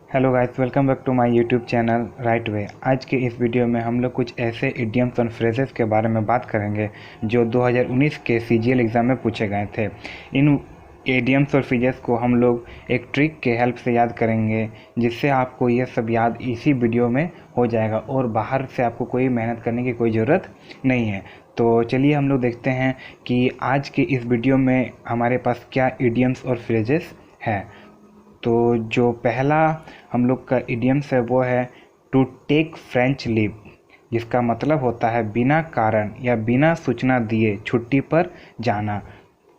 Hello guys, welcome back to my YouTube channel right way. आज के इस video में हम लोग कुछ ऐसे इडियम्स और फ्रेजेस के बारे में बात करेंगे जो 2019 के सीजीएल एग्ज़ाम में पूछे गए थे। इन इडियम्स और फ्रेजेस को हम लोग एक ट्रिक के हेल्प से याद करेंगे, जिससे आपको ये सब याद इसी वीडियो में हो जाएगा और बाहर से आपको कोई मेहनत करने की कोई ज़रूरत नहीं है। तो चलिए हम लोग देखते हैं कि आज के इस वीडियो में हमारे पास क्या इडियम्स और फ्रेजेस है। तो जो पहला हम लोग का इडियम्स है वो है टू टेक फ्रेंच लीव, जिसका मतलब होता है बिना कारण या बिना सूचना दिए छुट्टी पर जाना।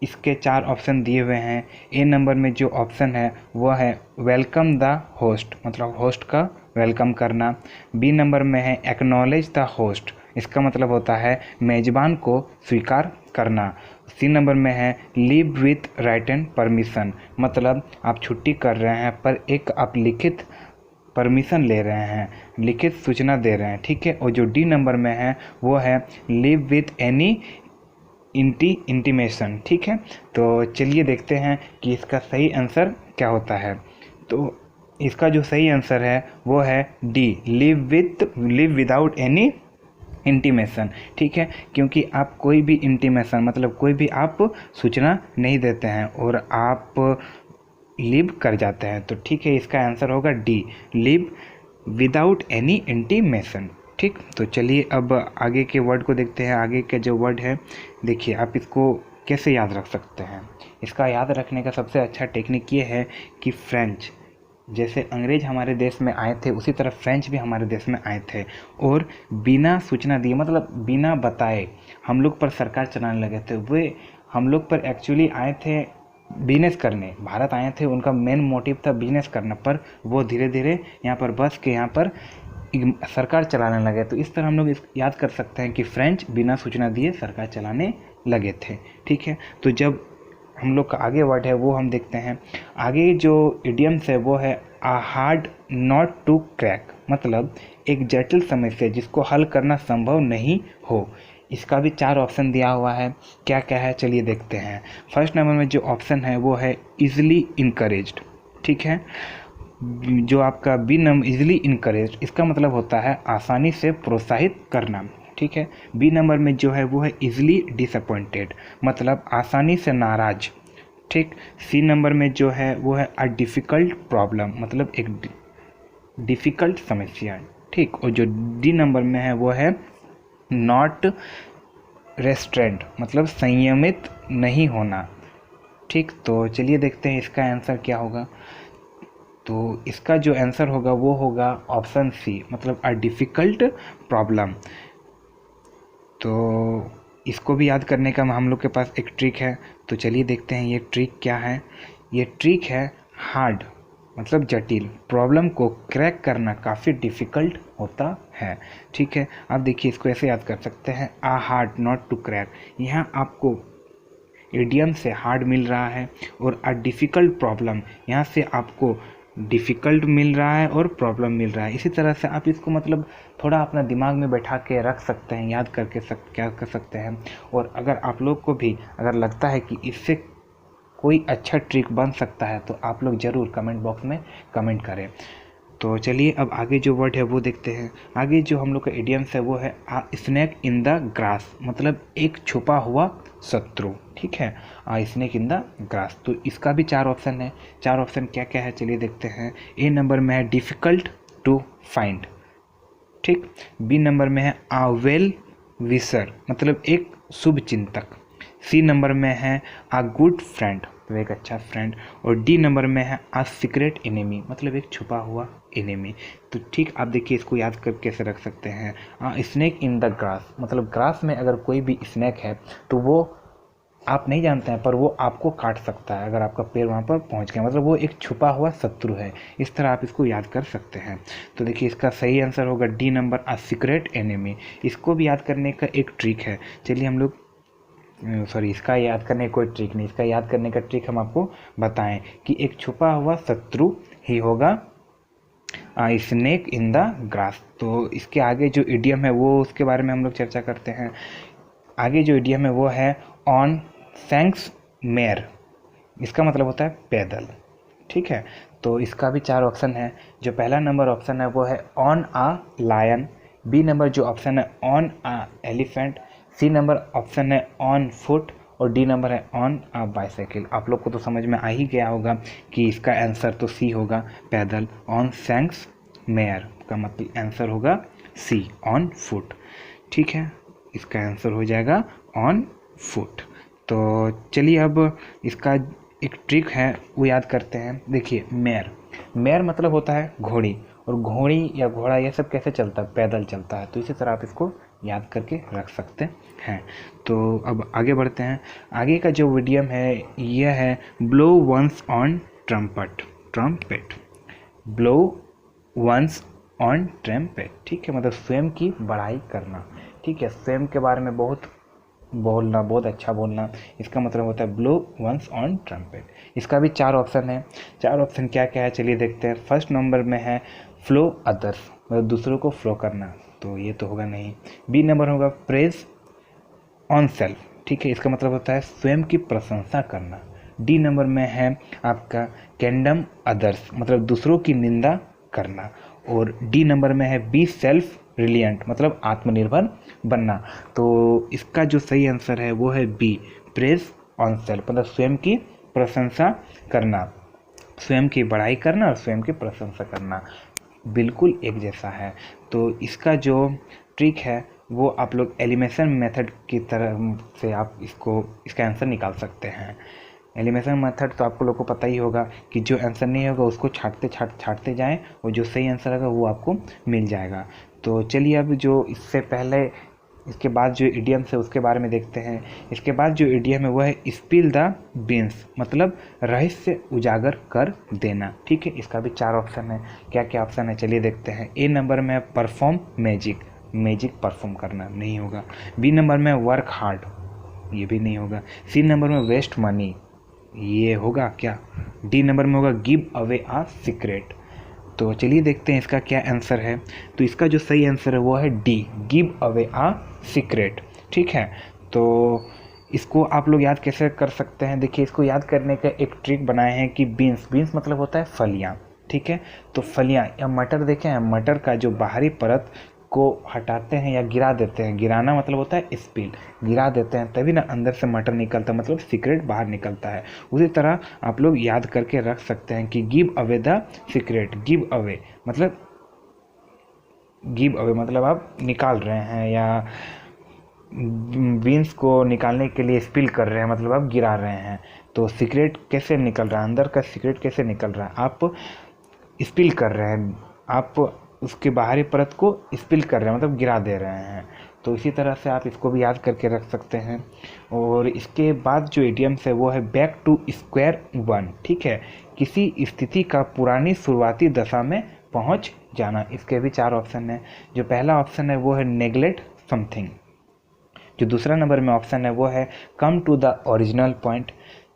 इसके 4 ऑप्शन दिए हुए हैं। ए नंबर में जो ऑप्शन है वो है वेलकम द होस्ट, मतलब होस्ट का वेलकम करना। बी नंबर में है एक्नॉलेज द होस्ट, इसका मतलब होता है मेज़बान को स्वीकार करना। सी नंबर में है लीव विथ राइटन परमिशन, मतलब आप छुट्टी कर रहे हैं पर एक आप लिखित परमिशन ले रहे हैं, लिखित सूचना दे रहे हैं, ठीक है। और जो डी नंबर में है वो है लीव विथ एनी इंटीमेशन, ठीक है। तो चलिए देखते हैं कि इसका सही आंसर क्या होता है। तो इसका जो सही आंसर है वो है D, live without any intimation, ठीक है। क्योंकि आप कोई भी इंटीमेशन मतलब कोई भी आप सूचना नहीं देते हैं और आप लिव कर जाते हैं, तो ठीक है, इसका आंसर होगा D, live without any intimation, ठीक। तो चलिए अब आगे के वर्ड को देखते हैं। आगे के जो वर्ड है, देखिए आप इसको कैसे याद रख सकते हैं। इसका याद रखने का सबसे अच्छा टेक्निक ये है कि फ्रेंच, जैसे अंग्रेज हमारे देश में आए थे उसी तरह फ्रेंच भी हमारे देश में आए थे और बिना सूचना दिए मतलब बिना बताए हम लोग पर सरकार चलाने लगे थे। वे हम लोग पर एक्चुअली आए थे बिजनेस करने, भारत आए थे, उनका मेन मोटिव था बिजनेस करना, पर वो धीरे धीरे यहाँ पर बस के यहाँ पर सरकार चलाने लगे। तो इस तरह हम लोग याद कर सकते हैं कि फ्रेंच बिना सूचना दिए सरकार चलाने लगे थे, ठीक है। तो जब हम लोग का आगे वर्ड है वो हम देखते हैं। आगे जो इडियम्स है वो है आ हार्ड नॉट टू क्रैक, मतलब एक जटिल समस्या जिसको हल करना संभव नहीं हो। इसका भी 4 ऑप्शन दिया हुआ है। क्या क्या है चलिए देखते हैं। फर्स्ट नंबर में जो ऑप्शन है वो है इजली इनकरेज्ड, ठीक है। जो आपका बी नंबर इजली इनकरेज्ड, इसका मतलब होता है आसानी से प्रोत्साहित करना, ठीक है। बी नंबर में जो है वो है इजली डिसअपॉइंटेड, मतलब आसानी से नाराज, ठीक। सी नंबर में जो है वो है अ डिफ़िकल्ट प्रॉब्लम, मतलब एक डिफ़िकल्ट समस्या, ठीक। और जो डी नंबर में है वो है नॉट रेस्ट्रेंट, मतलब संयमित नहीं होना, ठीक। तो चलिए देखते हैं इसका आंसर क्या होगा। तो इसका जो आंसर होगा वो होगा ऑप्शन सी, मतलब अ डिफ़िकल्ट प्रॉब्लम। तो इसको भी याद करने का हम लोग के पास एक ट्रिक है, तो चलिए देखते हैं ये ट्रिक क्या है। ये ट्रिक है हार्ड, मतलब जटिल प्रॉब्लम को क्रैक करना काफ़ी डिफ़िकल्ट होता है, ठीक है। आप देखिए इसको ऐसे याद कर सकते हैं, आ हार्ड नॉट टू क्रैक। यहाँ आपको इडियम से हार्ड मिल रहा है और अ डिफ़िकल्ट प्रॉब्लम, यहाँ से आपको डिफ़िकल्ट मिल रहा है और प्रॉब्लम मिल रहा है। इसी तरह से आप इसको मतलब थोड़ा अपना दिमाग में बैठा के रख सकते हैं, याद करके क्या कर सकते हैं। और अगर आप लोग को भी अगर लगता है कि इससे कोई अच्छा ट्रिक बन सकता है तो आप लोग ज़रूर कमेंट बॉक्स में कमेंट करें। तो चलिए अब आगे जो वर्ड है वो देखते हैं। आगे जो हम लोग का इडियम्स है वो है आ स्नैक इन द ग्रास, मतलब एक छुपा हुआ शत्रु, ठीक है। आ स्नैक इन द ग्रास, तो इसका भी 4 ऑप्शन है। 4 ऑप्शन क्या क्या है चलिए देखते हैं। ए नंबर में है डिफ़िकल्ट टू फाइंड, ठीक। बी नंबर में है आ वेल विशर, मतलब एक शुभ चिंतक। सी नंबर में है आ गुड फ्रेंड, तो एक अच्छा फ्रेंड। और डी नंबर में है आ सीक्रेट एनिमी, मतलब एक छुपा हुआ एनिमी। तो ठीक, आप देखिए इसको याद कर कैसे रख सकते हैं। आ स्नेक इन द ग्रास, मतलब ग्रास में अगर कोई भी स्नेक है तो वो आप नहीं जानते हैं पर वो आपको काट सकता है अगर आपका पैर वहाँ पर पहुँच गया, मतलब वो एक छुपा हुआ शत्रु है। इस तरह आप इसको याद कर सकते हैं। तो देखिए इसका सही आंसर होगा D number, a secret enemy. इसको भी याद करने का एक ट्रिक है। चलिए हम लोग इसका याद करने का कोई ट्रिक नहीं, इसका याद करने का ट्रिक हम आपको बताएं कि एक छुपा हुआ शत्रु ही होगा स्नेक इन द ग्रास। तो इसके आगे जो इडियम है वो उसके बारे में हम लोग चर्चा करते हैं। आगे जो इडियम है वो है ऑन थैंक्स मेयर, इसका मतलब होता है पैदल, ठीक है। तो इसका भी 4 ऑप्शन है। जो पहला नंबर ऑप्शन है वो है on a lion, B number जो ऑप्शन है on a elephant, C number option है ऑन फुट और डी नंबर है ऑन आ बाइसाइकिल। आप लोग को तो समझ में आ ही गया होगा कि इसका आंसर तो सी होगा, पैदल, ऑन सैंक्स मेयर का मतलब आंसर होगा सी, ऑन फुट। ठीक है, इसका आंसर हो जाएगा ऑन फुट। तो चलिए अब इसका एक ट्रिक है वो याद करते हैं। देखिए मेयर, मेयर मतलब होता है घोड़ी, और घोड़ी या घोड़ा ये सब कैसे चलता है, पैदल चलता है। तो इसी तरह आप इसको याद करके रख सकते हैं। तो अब आगे बढ़ते हैं। आगे का जो वीडियम है यह है blow one's on trumpet, trumpet, blow one's on trumpet. ठीक है, मतलब स्वयं की बड़ाई करना। ठीक है, स्वयं के बारे में बहुत बोलना, बहुत अच्छा बोलना, इसका मतलब होता है ब्लो वंस ऑन ट्रम्पेट। इसका भी 4 ऑप्शन है। 4 ऑप्शन क्या क्या है चलिए देखते हैं। फर्स्ट नंबर में है फ्लो अदर्स, मतलब दूसरों को फ्लो करना, तो ये तो होगा नहीं। बी नंबर होगा प्रेज ऑन सेल्फ, ठीक है, इसका मतलब होता है स्वयं की प्रशंसा करना। डी नंबर में है आपका कैंडम अदर्स, मतलब दूसरों की निंदा करना। और डी नंबर में है बी सेल्फ रिलियंट, मतलब आत्मनिर्भर बनना। तो इसका जो सही आंसर है वो है बी, प्रेज ऑन सेल्फ, मतलब स्वयं की प्रशंसा करना, स्वयं की बड़ाई करना और स्वयं की प्रशंसा करना, बिल्कुल एक जैसा है। तो इसका जो ट्रिक है वो आप लोग एलिमिनेशन मेथड की तरह से आप इसका आंसर निकाल सकते हैं। एलिमिनेशन मेथड तो आपको लोग को पता ही होगा कि जो आंसर नहीं होगा उसको छाँटते जाएं और जो सही आंसर होगा वो आपको मिल जाएगा। तो चलिए अब जो इससे पहले इसके बाद जो इडियम्स है उसके बारे में देखते हैं। इसके बाद जो इडियम है वो है स्पिल द बीन्स, मतलब रहस्य उजागर कर देना। ठीक है, इसका भी 4 ऑप्शन है। क्या क्या ऑप्शन है चलिए देखते हैं। ए नंबर में परफॉर्म मैजिक, मैजिक परफॉर्म करना, नहीं होगा। बी नंबर में वर्क हार्ड, ये भी नहीं होगा। सी नंबर में वेस्ट मनी, ये होगा क्या। डी नंबर में होगा गिव अवे आ सीक्रेट। तो चलिए देखते हैं इसका क्या आंसर है। तो इसका जो सही आंसर है वो है डी, गिव अवे आ सीक्रेट। ठीक है, तो इसको आप लोग याद कैसे कर सकते हैं। देखिए, इसको याद करने का एक ट्रिक बनाए हैं कि बीन्स, बीन्स मतलब होता है फलियाँ। ठीक है, तो फलियाँ या मटर देखें हैं, मटर का जो बाहरी परत को हटाते हैं या गिरा देते हैं, गिराना मतलब होता है स्पिल, गिरा देते हैं तभी ना अंदर से मटर निकलता, मतलब सीक्रेट बाहर निकलता है। उसी तरह आप लोग याद करके रख सकते हैं कि give away the secret, give away मतलब आप निकाल रहे हैं, या बीन्स को निकालने के लिए स्पिल कर रहे हैं, मतलब आप गिरा रहे हैं। तो सीक्रेट कैसे निकल रहा है, अंदर का सीक्रेट कैसे निकल रहा है, आप स्पिल कर रहे हैं, आप उसके बाहरी परत को स्पिल कर रहे हैं, मतलब गिरा दे रहे हैं। तो इसी तरह से आप इसको भी याद करके रख सकते हैं। और इसके बाद जो इडियम्स है वो है बैक टू स्क्वायर वन। ठीक है, किसी स्थिति का पुरानी शुरुआती दशा में पहुंच जाना। इसके भी 4 ऑप्शन है। जो पहला ऑप्शन है वो है नेग्लेक्ट समथिंग। जो दूसरा नंबर में ऑप्शन है वो है come to the original point.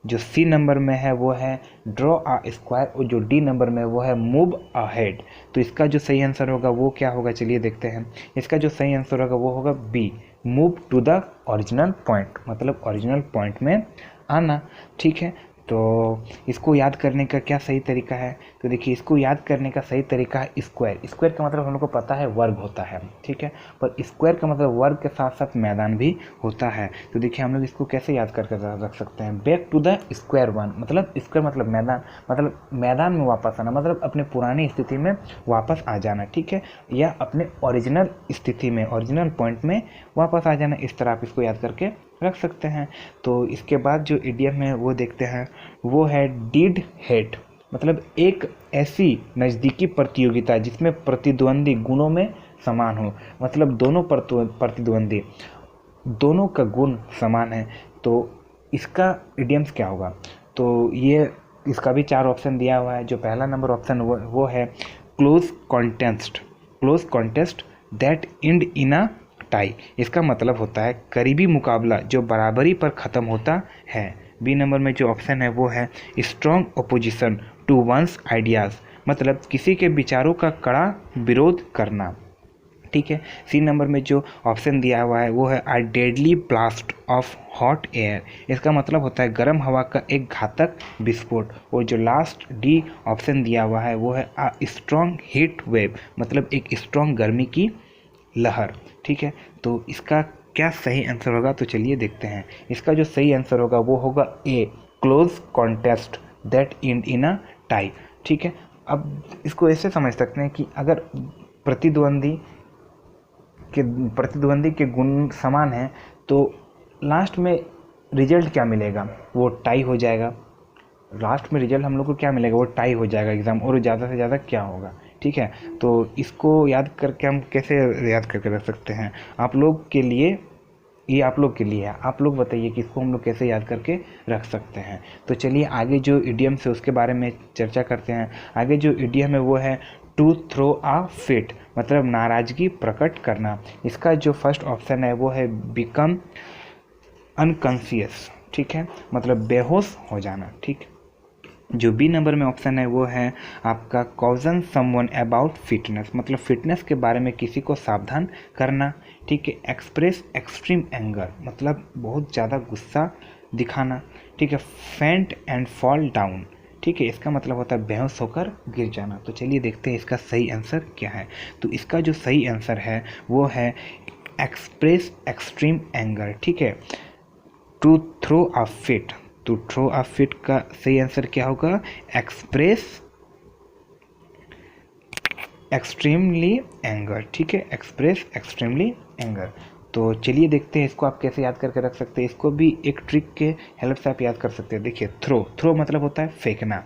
जो सी नंबर में है वो है ड्रॉ आ स्क्वायर, और जो डी नंबर में वो है मूव अहेड। तो इसका जो सही आंसर होगा वो क्या होगा चलिए देखते हैं। इसका जो सही आंसर होगा वो होगा B, move to the original point, मतलब ओरिजिनल पॉइंट में आना। ठीक है, तो इसको याद करने का क्या सही तरीका है। तो देखिए, इसको याद करने का सही तरीका है स्क्वायर। स्क्वायर का मतलब हम लोग को पता है वर्ग होता है, ठीक है, पर स्क्वायर का मतलब वर्ग के साथ साथ मैदान भी होता है। तो देखिए, हम लोग इसको कैसे याद करके रख सकते हैं। Back to the square one, मतलब स्क्वायर मतलब मैदान, मतलब मैदान में वापस आना, मतलब अपने पुरानी स्थिति में वापस आ जाना। ठीक है, या अपने ओरिजिनल स्थिति में, ओरिजिनल पॉइंट में वापस आ जाना। इस तरह आप इसको याद करके रख सकते हैं। तो इसके बाद जो इडियम है वो देखते हैं, वो है डिड हेट, मतलब एक ऐसी नज़दीकी प्रतियोगिता जिसमें प्रतिद्वंदी गुणों में समान हो, मतलब दोनों प्रतिद्वंदी दोनों का गुण समान है। तो इसका इडियम्स क्या होगा। तो ये इसका भी 4 ऑप्शन दिया हुआ है। जो पहला नंबर ऑप्शन वो है close contest that end in a tie. इसका मतलब होता है करीबी मुकाबला जो बराबरी पर ख़त्म होता है। बी नंबर में जो ऑप्शन है वो है strong opposition to one's ideas, मतलब किसी के विचारों का कड़ा विरोध करना। ठीक है। सी नंबर में जो ऑप्शन दिया हुआ है वो है a deadly blast of hot air. इसका मतलब होता है गर्म हवा का एक घातक विस्फोट। और जो लास्ट डी ऑप्शन दिया हुआ है वो है अ स्ट्रॉन्ग हीट वेव, मतलब एक स्ट्रॉन्ग गर्मी की लहर। ठीक है, तो इसका क्या सही आंसर होगा, तो चलिए देखते हैं। इसका जो सही आंसर होगा वो होगा A, close contest that end in a tie. ठीक है, अब इसको ऐसे समझ सकते हैं कि अगर प्रतिद्वंदी के गुण समान हैं तो लास्ट में रिजल्ट क्या मिलेगा, वो टाई हो जाएगा। लास्ट में रिजल्ट हम लोग को क्या मिलेगा, वो टाई हो जाएगा एग्ज़ाम, और ज़्यादा से ज़्यादा क्या होगा। ठीक है, तो इसको याद करके हम कैसे याद करके रख सकते हैं, आप लोग के लिए, ये आप लोग के लिए है। आप लोग बताइए कि इसको हम लोग कैसे याद करके रख सकते हैं। तो चलिए आगे जो इडियम है उसके बारे में चर्चा करते हैं। आगे जो इडियम है वो है टू थ्रो अ फिट, मतलब नाराज़गी प्रकट करना। इसका जो फर्स्ट ऑप्शन है वो है बिकम अनकॉन्शियस। ठीक है, मतलब बेहोश हो जाना। ठीक, जो बी नंबर में ऑप्शन है वो है आपका कॉजन समवन अबाउट फिटनेस, मतलब फिटनेस के बारे में किसी को सावधान करना। ठीक है, एक्सप्रेस एक्सट्रीम एंगर, मतलब बहुत ज़्यादा गुस्सा दिखाना। ठीक है, फेंट एंड फॉल डाउन। ठीक है, इसका मतलब होता है बेहोश होकर गिर जाना। तो चलिए देखते हैं इसका सही आंसर क्या है। तो इसका जो सही आंसर है वो है एक्सप्रेस एक्सट्रीम एंगर। ठीक है, to throw a fit, to throw a fit का सही आंसर क्या होगा, एक्सप्रेस एक्सट्रीमली एंगर। ठीक है, एक्सप्रेस एक्सट्रीमली एंगर। तो चलिए देखते हैं इसको आप कैसे याद करके रख सकते हैं। इसको भी एक ट्रिक के हेल्प से आप याद कर सकते हैं। देखिए, थ्रो, थ्रो मतलब होता है फेंकना।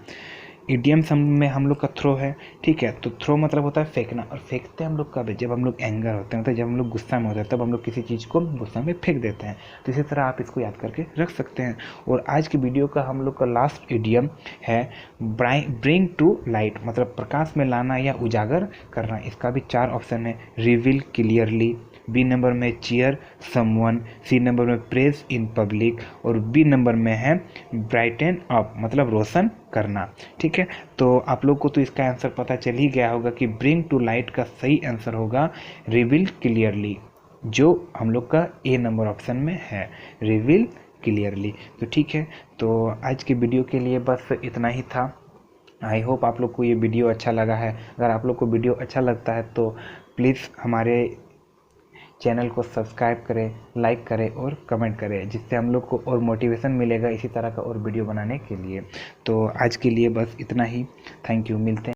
इडियम सम में हम लोग का थ्रो है। ठीक है, तो थ्रो मतलब होता है फेंकना, और फेंकते हैं हम लोग कब, जब हम लोग एंगर होते हैं, मतलब जब हम लोग गुस्सा में होते हैं तब हम लोग किसी चीज़ को गुस्सा में फेंक देते हैं। तो इसी तरह आप इसको याद करके रख सकते हैं। और आज की वीडियो का हम लोग का लास्ट इडियम है ब्रिंग टू लाइट, मतलब प्रकाश में लाना या उजागर करना। इसका भी 4 ऑप्शन है, रिवील क्लियरली, बी नंबर में चीयर समवन, सी नंबर में प्रेज इन पब्लिक, और बी नंबर में है ब्राइटन अप, मतलब रोशन करना। ठीक है, तो आप लोग को तो इसका आंसर पता चल ही गया होगा कि ब्रिंग टू लाइट का सही आंसर होगा रिवील क्लियरली, जो हम लोग का ए नंबर ऑप्शन में है, रिवील क्लियरली। तो ठीक है, तो आज के वीडियो के लिए बस इतना ही था। आई होप आप लोग को ये वीडियो अच्छा लगा है। अगर आप लोग को वीडियो अच्छा लगता है तो प्लीज़ हमारे चैनल को सब्सक्राइब करें, लाइक करें और कमेंट करें, जिससे हम लोग को और मोटिवेशन मिलेगा इसी तरह का और वीडियो बनाने के लिए। तो आज के लिए बस इतना ही। थैंक यू, मिलते हैं।